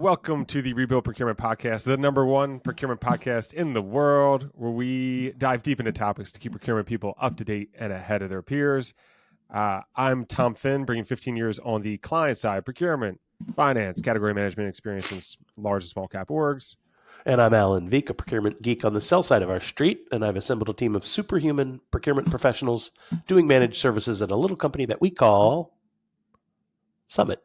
Welcome to the Rebuild Procurement Podcast, the number one procurement podcast in the world, where we dive deep into topics to keep procurement people up to date and ahead of their peers. I'm Tom Finn, bringing 15 years on the client side, procurement, finance, category management experience in large and small cap orgs. And I'm Alan Veek, a procurement geek on the sell side of our street, and I've assembled a team of superhuman procurement professionals doing managed services at a little company that we call Summit.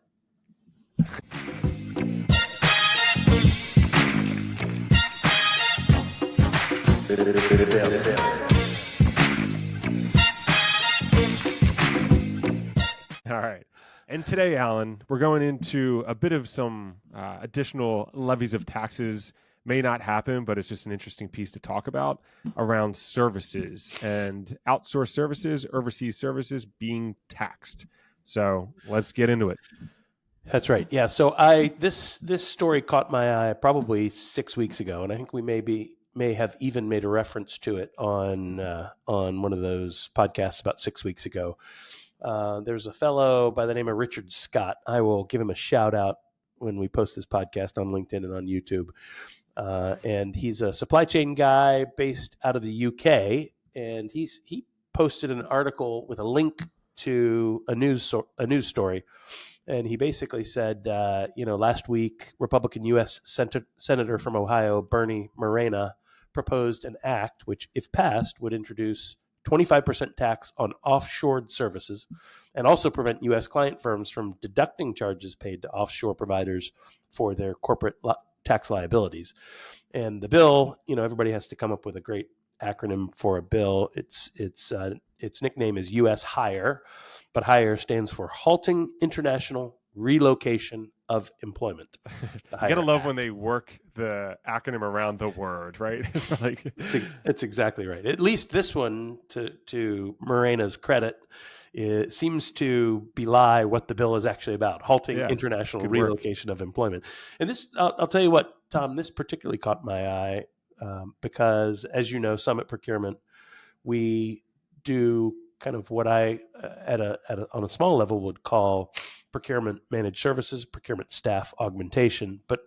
All right. And today, Alan, we're going into a bit of some additional levies of taxes. May not happen, but it's just an interesting piece to talk about around services and outsourced services, overseas services being taxed. So let's get into it. That's right. Yeah. So this story caught my eye probably 6 weeks ago, and I think we may have even made a reference to it on one of those podcasts about 6 weeks ago. There's a fellow by the name of Richard Scott. I will give him a shout out when we post this podcast on LinkedIn and on YouTube. And he's a supply chain guy based out of the UK, and he posted an article with a link to a news story. And he basically said, last week, Republican U.S. Senator from Ohio, Bernie Morena, proposed an act which, if passed, would introduce 25% tax on offshored services and also prevent U.S. client firms from deducting charges paid to offshore providers for their corporate tax liabilities. And the bill, everybody has to come up with a great acronym for a bill. Its nickname is U.S. HIRE, but HIRE stands for Halting International Relocation of Employment. You gotta love when they work the acronym around the word, right? It's exactly right. At least this one, to Morena's credit, it seems to belie what the bill is actually about: halting international relocation of employment. And this, I'll tell you what, Tom, this particularly caught my eye because, as you know, Summit Procurement, we do kind of what I, on a small level, would call procurement managed services, procurement staff augmentation. But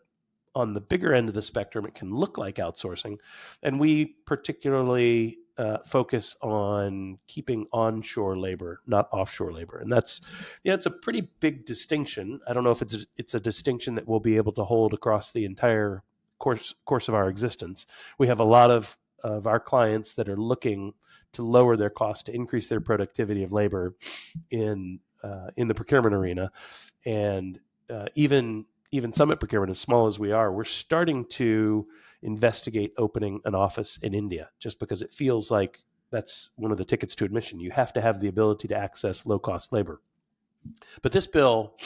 on the bigger end of the spectrum, it can look like outsourcing. And we particularly focus on keeping onshore labor, not offshore labor. And it's a pretty big distinction. I don't know if it's a distinction that we'll be able to hold across the entire course of our existence. We have a lot of our clients that are looking to lower their cost, to increase their productivity of labor in the procurement arena. And even Summit Procurement, as small as we are, we're starting to investigate opening an office in India, just because it feels like that's one of the tickets to admission. You have to have the ability to access low-cost labor. But this bill,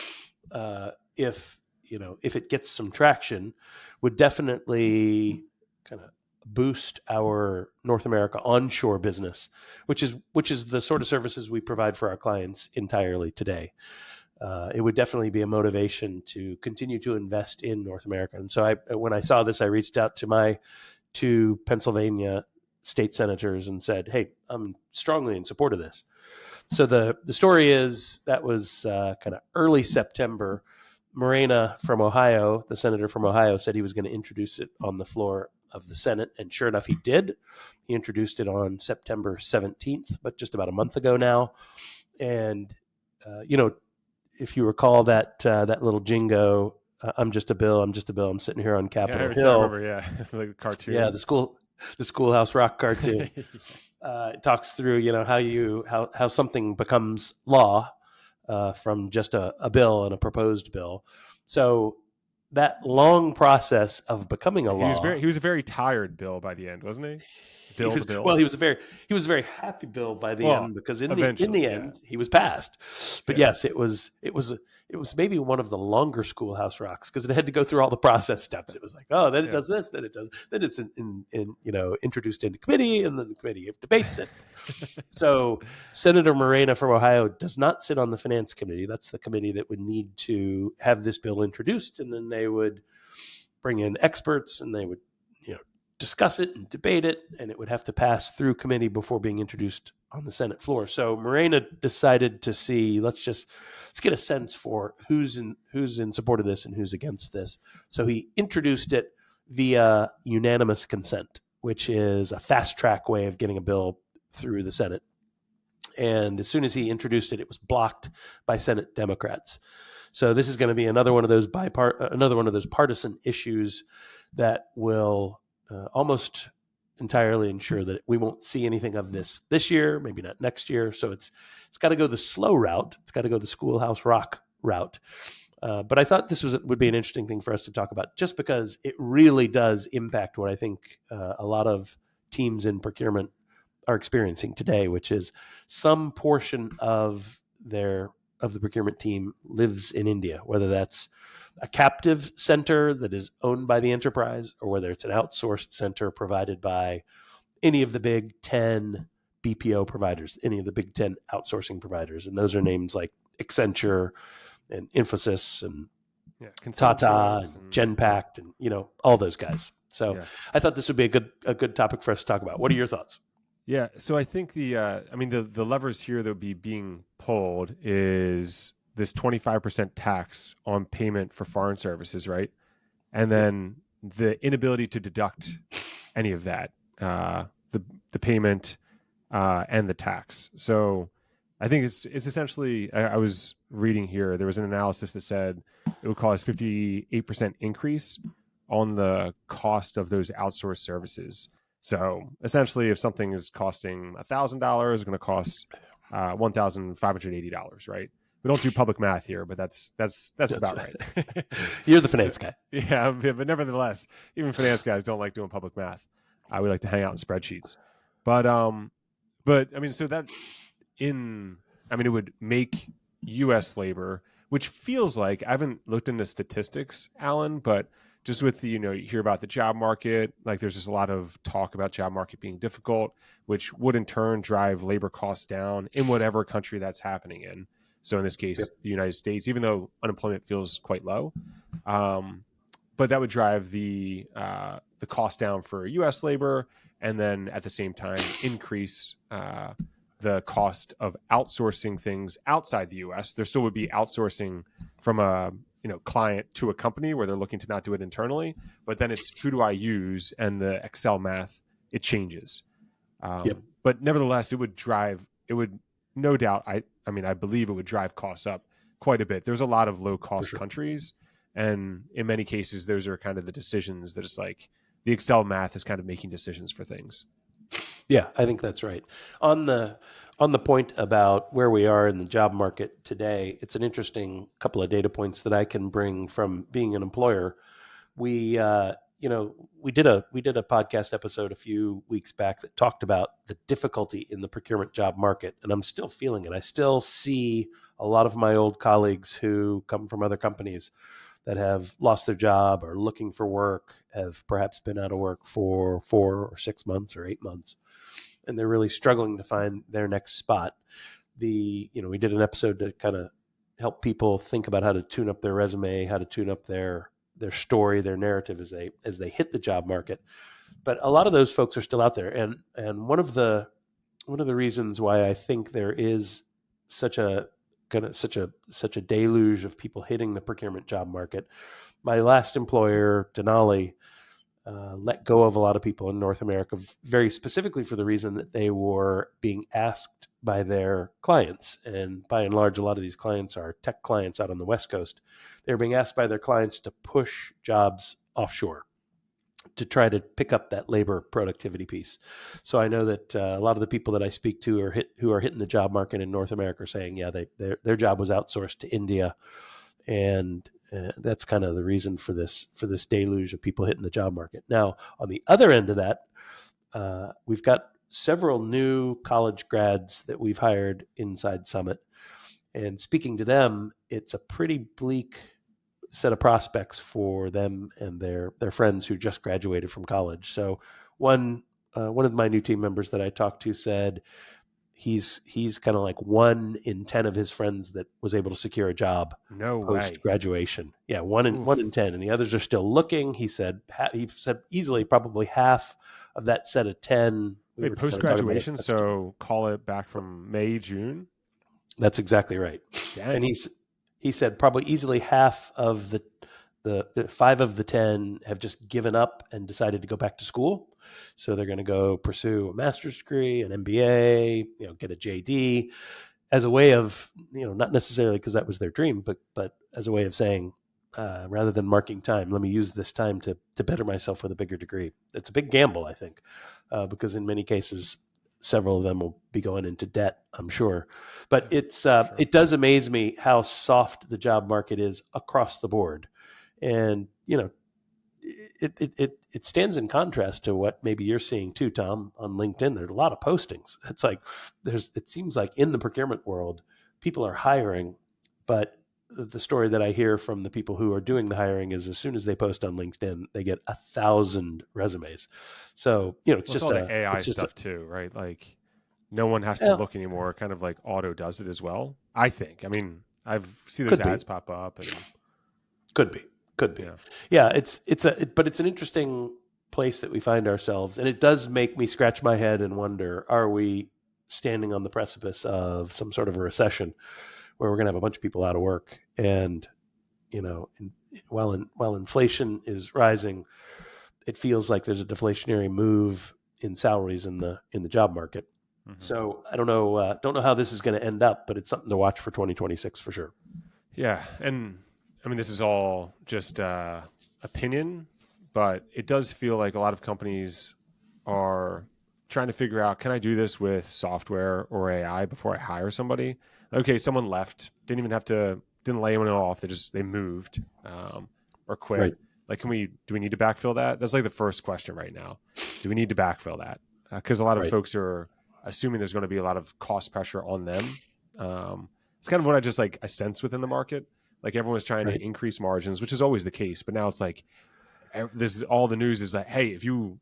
if it gets some traction, would definitely kind of boost our North America onshore business, which is the sort of services we provide for our clients entirely today. It would definitely be a motivation to continue to invest in North America. And so when I saw this, I reached out to my two Pennsylvania state senators and said, hey, I'm strongly in support of this. So the story is that was kind of early September. Morena from Ohio, the senator from Ohio, said he was going to introduce it on the floor of the Senate. And sure enough, he did. He introduced it on September 17th, but just about a month ago now. And, if you recall that little jingo, I'm just a bill, I'm sitting here on Capitol Hill. I remember, like the cartoon. Yeah, the Schoolhouse Rock cartoon. It talks through, how something becomes law from just a bill and a proposed bill. So that long process of becoming a law. He was a very tired Bill by the end, wasn't he? He was a very happy Bill by the end, because in the end he was passed. But yes, it was maybe one of the longer Schoolhouse Rocks, because it had to go through all the process steps. It was like, then it does this, then it's introduced into committee, and then the committee debates it. So Senator Morena from Ohio does not sit on the Finance Committee. That's the committee that would need to have this bill introduced, and then they would bring in experts, and they would discuss it and debate it, and it would have to pass through committee before being introduced on the Senate floor. So Morena decided to see, let's get a sense for who's in support of this and who's against this. So he introduced it via unanimous consent, which is a fast track way of getting a bill through the Senate. And as soon as he introduced it, it was blocked by Senate Democrats. So this is going to be another one of those partisan issues that will almost entirely ensure that we won't see anything of this year, maybe not next year. So it's got to go the slow route. It's got to go the Schoolhouse Rock route. But I thought this would be an interesting thing for us to talk about, just because it really does impact what I think a lot of teams in procurement are experiencing today, which is some portion of the procurement team lives in India, whether that's a captive center that is owned by the enterprise, or whether it's an outsourced center provided by any of the big 10 BPO providers, any of the big 10 outsourcing providers. And those are names like Accenture and Infosys and Tata and Genpact and, all those guys. So I thought this would be a good topic for us to talk about. What are your thoughts? Yeah, so I think the levers here that would be being pulled is this 25% tax on payment for foreign services, right? And then the inability to deduct any of that, the payment and the tax. So I think it's essentially, I was reading here, there was an analysis that said it would cause 58% increase on the cost of those outsourced services. So essentially, if something is costing $1,000, it's going to cost $1,580, right? We don't do public math here, but that's about right. You're the finance guy. Yeah, but nevertheless, even finance guys don't like doing public math. We like to hang out in spreadsheets. But I mean, so that it would make U.S. labor, which feels like, I haven't looked into statistics, Alan, but just with you hear about the job market, like there's just a lot of talk about job market being difficult, which would in turn drive labor costs down in whatever country that's happening in. So in this case, the United States, even though unemployment feels quite low, but that would drive the cost down for U.S. labor, and then at the same time increase the cost of outsourcing things outside the U.S. There still would be outsourcing from a client to a company where they're looking to not do it internally, but then it's who do I use, and the Excel math, it changes. But nevertheless, it would no doubt, I believe it would drive costs up quite a bit. There's a lot of low cost countries, and in many cases, those are kind of the decisions that it's like the Excel math is kind of making decisions for things. Yeah, I think that's right. On the point about where we are in the job market today, it's an interesting couple of data points that I can bring from being an employer. We did a podcast episode a few weeks back that talked about the difficulty in the procurement job market, and I'm still feeling it. I still see a lot of my old colleagues who come from other companies that have lost their job or looking for work, have perhaps been out of work for 4 or 6 months or 8 months, and they're really struggling to find their next spot. We did an episode to kind of help people think about how to tune up their resume, how to tune up their story, their narrative as they hit the job market. But a lot of those folks are still out there, and one of the reasons why I think there is such a deluge of people hitting the procurement job market. My last employer, Denali, let go of a lot of people in North America, very specifically for the reason that they were being asked by their clients, and by and large, a lot of these clients are tech clients out on the West Coast. They're being asked by their clients to push jobs offshore to try to pick up that labor productivity piece. So I know that a lot of the people that I speak to who are hitting the job market in North America are saying, yeah, their job was outsourced to India, and that's kind of the reason for this deluge of people hitting the job market. Now, on the other end of that, we've got several new college grads that we've hired inside Summit, and speaking to them, it's a pretty bleak set of prospects for them and their friends who just graduated from college. So one of my new team members that I talked to said he's kind of like 1 in 10 of his friends that was able to secure a job No post way. graduation. Yeah, 1 in 10, and the others are still looking. He said easily probably half of that set of 10. We Wait, were post kind of talking about graduation, so call it back from May, June. That's exactly right. Dang. And he said probably easily half of the 5 of the 10 have just given up and decided to go back to school. So they're going to go pursue a master's degree, an MBA, get a JD as a way of, not necessarily because that was their dream, but as a way of saying, rather than marking time, let me use this time to better myself with a bigger degree. It's a big gamble, I think, because in many cases, several of them will be going into debt, I'm sure. But Sure. it does amaze me how soft the job market is across the board, and it stands in contrast to what maybe you're seeing too, Tom, on LinkedIn. There's a lot of postings. It's like it seems like in the procurement world, people are hiring, but the story that I hear from the people who are doing the hiring is as soon as they post on LinkedIn, they get 1,000 resumes. So it's Well, it's just all the AI it's just stuff too, right? Like no one has to yeah, look anymore. Kind of like auto does it as well. I think. I mean, I've see those could be, ads pop up, and could be, could be. yeah, Yeah, but it's an interesting place that we find ourselves, and it does make me scratch my head and wonder: are we standing on the precipice of some sort of a recession where we're going to have a bunch of people out of work? And while inflation is rising, it feels like there's a deflationary move in salaries in the job market. mm-hmm. So I don't know how this is going to end up, but it's something to watch for 2026 for sure. Yeah, and I mean this is all just opinion, but it does feel like a lot of companies are trying to figure out, can I do this with software or AI before I hire somebody? Okay, someone left, didn't lay anyone off. They moved or quit. Right. Like, do we need to backfill that? That's like the first question right now. Do we need to backfill that? Because a lot of Right. folks are assuming there's going to be a lot of cost pressure on them. It's kind of what I sense within the market. Like everyone's trying to Right. increase margins, which is always the case. But now it's like this all the news is like, hey, if you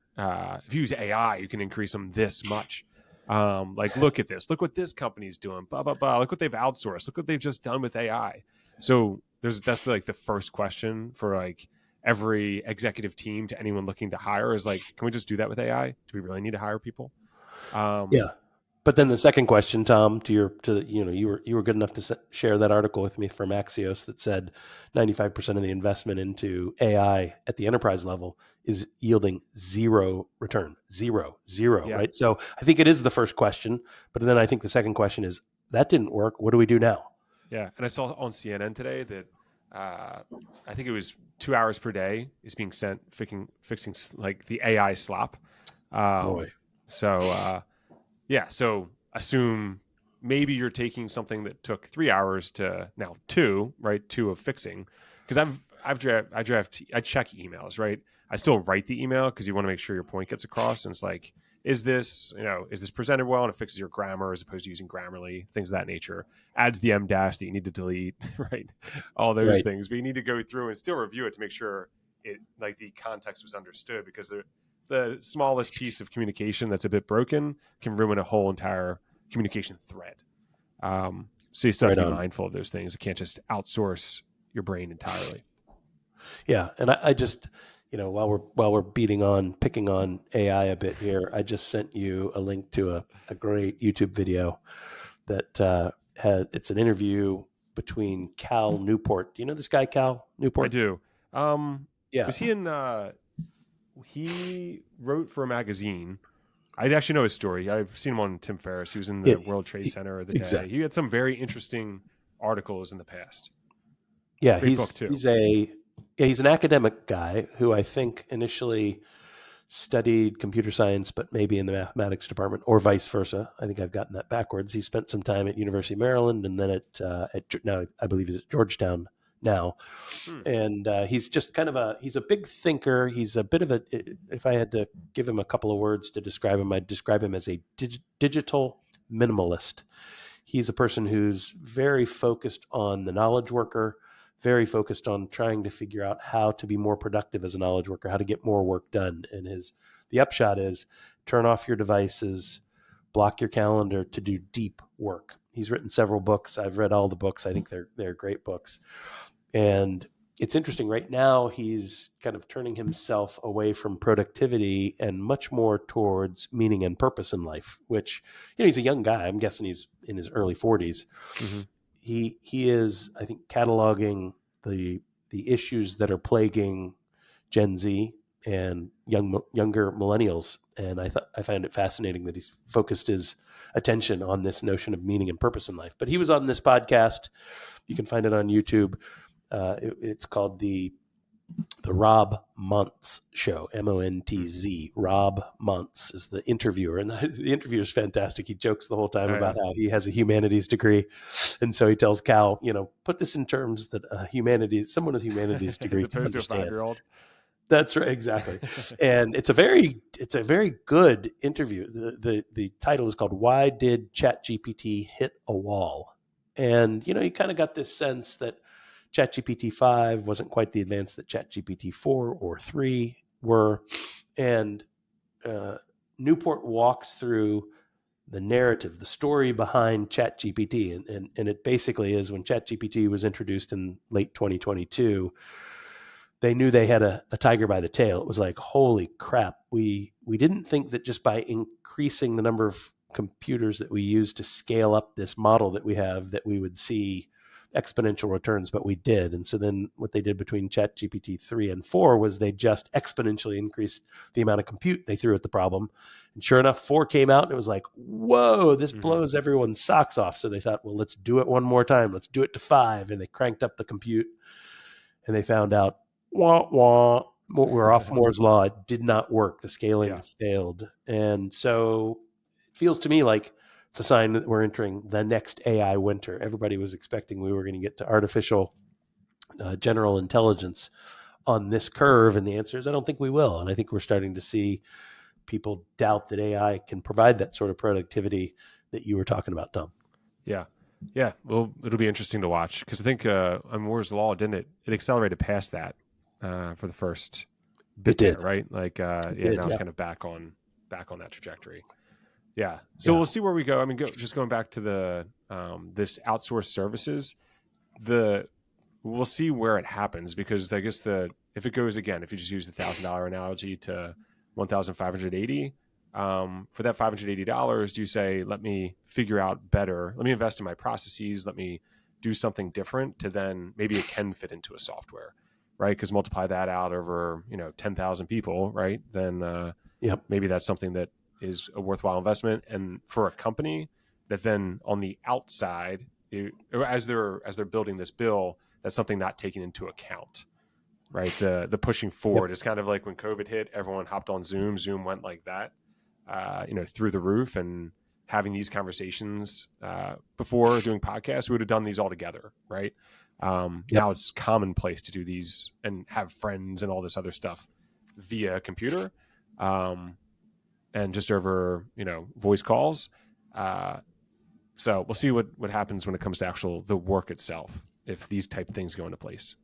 use AI, you can increase them this much. Like, look at this. Look what this company's doing. Blah blah blah. Look what they've outsourced. Look what they've just done with AI. So that's like the first question for like every executive team to anyone looking to hire is like, can we just do that with AI? Do we really need to hire people? Yeah. But then the second question, Tom, you were good enough to share that article with me from Axios that said 95% of the investment into AI at the enterprise level is yielding zero return, zero, Yeah. right? So I think it is the first question, but then I think the second question is that didn't work. What do we do now? Yeah, and I saw on CNN today that I think it was 2 hours per day is being sent fixing like the AI slop. Boy, So yeah, so assume maybe you're taking something that took 3 hours to now two, right? Two of fixing, because I check emails, right? I still write the email because you want to make sure your point gets across, and it's like, is this presented well, and it fixes your grammar as opposed to using Grammarly, things of that nature. Adds the M dash that you need to delete, right? All those right, things, but you need to go through and still review it to make sure it like the context was understood, because the smallest piece of communication that's a bit broken can ruin a whole entire communication thread. So you still have right to be on. mindful of those things. You can't just outsource your brain entirely. Yeah, and I just, while we're picking on AI a bit here, I just sent you a link to a great YouTube video that it's an interview between Cal Newport. Do you know this guy, Cal I Newport? do. Yeah, Was he in? He wrote for a magazine. I actually know his story. I've seen him on Tim Ferriss. He was in yeah, the World Trade Center of the day. exactly. He had some very interesting articles in the past. Yeah, Great book too. he's an academic guy who I think initially studied computer science, but maybe in the mathematics department, or vice versa. I think I've gotten that backwards. He spent some time at University of Maryland, and then now I believe he's at Georgetown now. Hmm. And he's just he's a big thinker. He's a bit of a, if I had to give him a couple of words to describe him, I'd describe him as a digital minimalist. He's a person who's very focused on the knowledge worker, very focused on trying to figure out how to be more productive as a knowledge worker, how to get more work done. And the upshot is turn off your devices, block your calendar to do deep work. He's written several books. I've read all the books. I think they're great books. And it's interesting. Right now, he's kind of turning himself away from productivity and much more towards meaning and purpose in life, which, he's a young guy. I'm guessing he's in his early 40s. Mm-hmm. He is, I think, cataloging the issues that are plaguing Gen Z and younger millennials. And I find it fascinating that he's focused his attention on this notion of meaning and purpose in life. But he was on this podcast. You can find it on YouTube. It's called the Rob Montz Show, Montz. Rob Montz is the interviewer, and the interviewer is fantastic. He jokes the whole time about how he has a humanities degree, and so he tells Cal, put this in terms that someone with a humanities degree, as opposed to a 5-year-old. That's right, exactly. And it's a very good interview. The title is called "Why Did ChatGPT Hit a Wall?" And you kind of got this sense that ChatGPT 5 wasn't quite the advance that ChatGPT 4 or 3 were. And Newport walks through the narrative, the story behind ChatGPT. And it basically is, when ChatGPT was introduced in late 2022, they knew they had a tiger by the tail. It was like, holy crap. We didn't think that just by increasing the number of computers that we use to scale up this model that we have, that we would see exponential returns, but we did. And so then what they did between ChatGPT 3 and 4 was they just exponentially increased the amount of compute they threw at the problem. And sure enough, 4 came out and it was like, whoa, this blows everyone's socks off. So they thought, well, let's do it one more time. Let's do it to 5. And they cranked up the compute and they found out, we're off Moore's law. It did not work. The scaling failed. And so it feels to me like it's a sign that we're entering the next AI winter. Everybody was expecting we were going to get to artificial general intelligence on this curve. And the answer is, I don't think we will. And I think we're starting to see people doubt that AI can provide that sort of productivity that you were talking about, Tom. Yeah. Yeah. Well, it'll be interesting to watch, because I think on Moore's law, didn't it? It accelerated past that for the first bit there, right? Like, now it's kind of back on that trajectory. Yeah. So we'll see where we go. I mean, just going back to the this outsourced services, we'll see where it happens, because I guess if it goes again, if you just use the $1,000 analogy to 1,580, for that $580, do you say, let me figure out better, let me invest in my processes, let me do something different, to then maybe it can fit into a software, right? Because multiply that out over 10,000 people, right? Then maybe that's something that is a worthwhile investment. And for a company that then on the outside, as they're building this bill, that's something not taken into account, right? The pushing forward is kind of like when COVID hit, everyone hopped on Zoom. Zoom went like that, through the roof. And having these conversations before doing podcasts, we would have done these all together, right? Now it's commonplace to do these and have friends and all this other stuff via computer. And just over, voice calls. So we'll see what happens when it comes to the work itself, if these type of things go into place.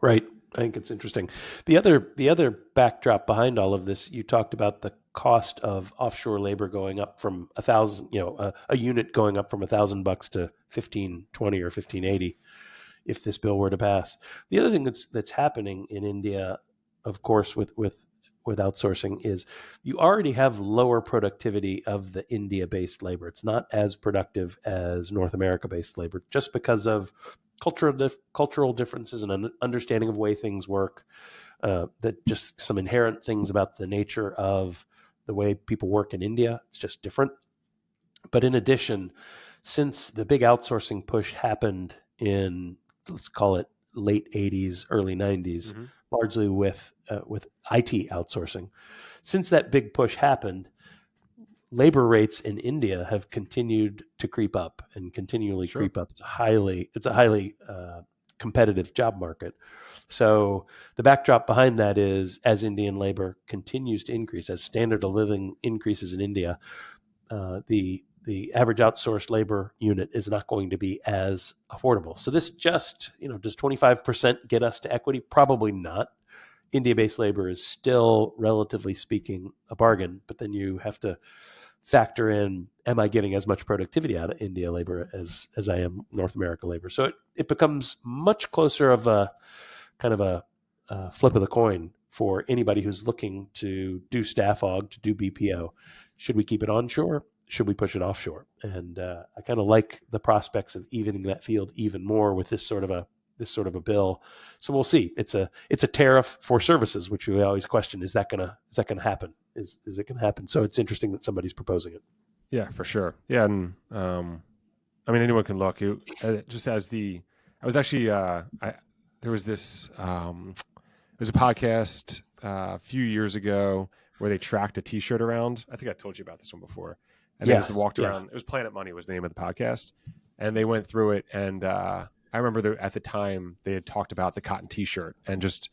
Right. I think it's interesting. The other backdrop behind all of this, you talked about the cost of offshore labor going up from $1,000, a unit going up from $1,000 to $1,520 or $1,580, if this bill were to pass. The other thing that's happening in India, of course, with outsourcing, is you already have lower productivity of the India-based labor. It's not as productive as North America-based labor, just because of cultural differences and an understanding of the way things work, that just some inherent things about the nature of the way people work in India. It's just different. But in addition, since the big outsourcing push happened in, let's call it late 80s, early 90s, largely with IT outsourcing, since that big push happened, labor rates in India have continued to creep up and continually creep up. It's a highly competitive job market. So the backdrop behind that is, as Indian labor continues to increase, as standard of living increases in India, the average outsourced labor unit is not going to be as affordable. So this just, does 25% get us to equity? Probably not. India-based labor is still, relatively speaking, a bargain, but then you have to factor in, am I getting as much productivity out of India labor as I am North America labor? So it becomes much closer of a kind of a flip of the coin for anybody who's looking to do staff aug, to do BPO. Should we keep it onshore? Should we push it offshore? And I kind of like the prospects of evening that field even more with this sort of a bill. So we'll see. It's a tariff for services, which we always question: is that gonna happen? Is it gonna happen? So it's interesting that somebody's proposing it. Yeah, for sure. Yeah, and I mean, anyone can look. Just as I was actually there was this there's a podcast a few years ago where they tracked a T-shirt around. I think I told you about this one before. And they just walked around. It was Planet Money was the name of the podcast, and they went through it. And I remember at the time they had talked about the cotton T-shirt and just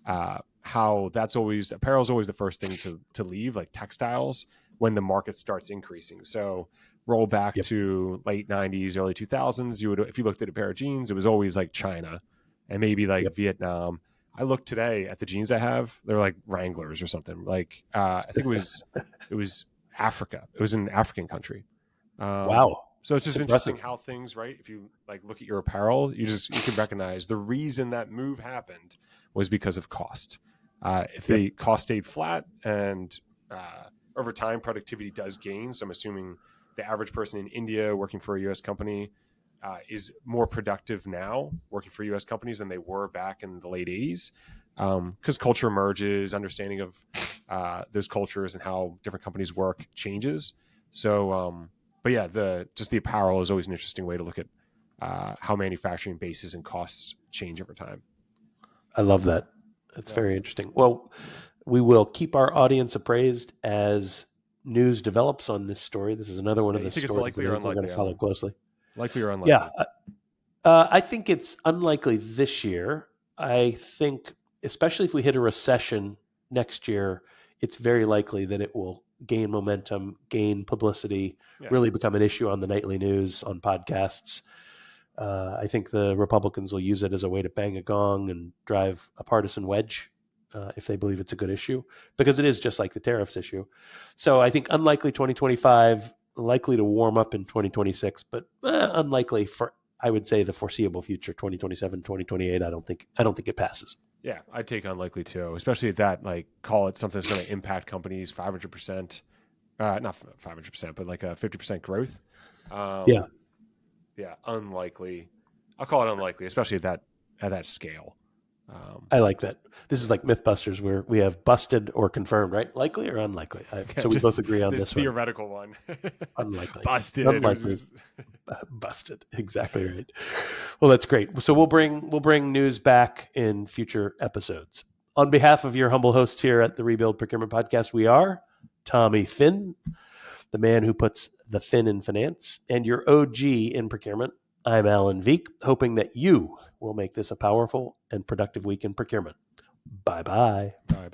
how apparel is always the first thing to leave, like textiles, when the market starts increasing. So roll back to late 90s, early 2000s, if you looked at a pair of jeans, it was always like China and maybe like Vietnam. I look today at the jeans I have; they're like Wranglers or something. Like I think it was Africa. It was an African country. Wow! So it's just interesting how things, right? If you like look at your apparel, you can recognize the reason that move happened was because of cost. If the cost stayed flat and over time productivity does gain, so I'm assuming the average person in India working for a U.S. company is more productive now working for U.S. companies than they were back in the late 80s, because culture emerges, understanding of those cultures and how different companies work changes. So, but yeah, the apparel is always an interesting way to look at how manufacturing bases and costs change over time. I love that. That's very interesting. Well, we will keep our audience appraised as news develops on this story. This is another one of the stories likely that or we're going to follow closely. Likely or unlikely? Yeah. I think it's unlikely this year. I think, especially if we hit a recession next year, it's very likely that it will gain momentum, gain publicity, really become an issue on the nightly news, on podcasts. I think the Republicans will use it as a way to bang a gong and drive a partisan wedge if they believe it's a good issue, because it is just like the tariffs issue. So I think unlikely 2025, likely to warm up in 2026, but unlikely for, I would say, the foreseeable future, 2027, 2028. I don't think it passes. Yeah, I'd take unlikely too, especially at that, like, call it something that's going to impact companies 500%, not 500%, but like a 50% growth. Yeah, unlikely. I'll call it unlikely, especially at that scale. I like that. This is like Mythbusters, where we have busted or confirmed, right? Likely or unlikely. So we both agree on this theoretical one. Unlikely. Busted. Unlikely. Busted. Exactly right. Well, that's great. So we'll bring news back in future episodes. On behalf of your humble hosts here at the Rebuild Procurement Podcast, we are Tommy Finn, the man who puts the fin in finance, and your OG in procurement. I'm Alan Veek, hoping that you will make this a powerful and productive week in procurement. Bye-bye. Bye-bye.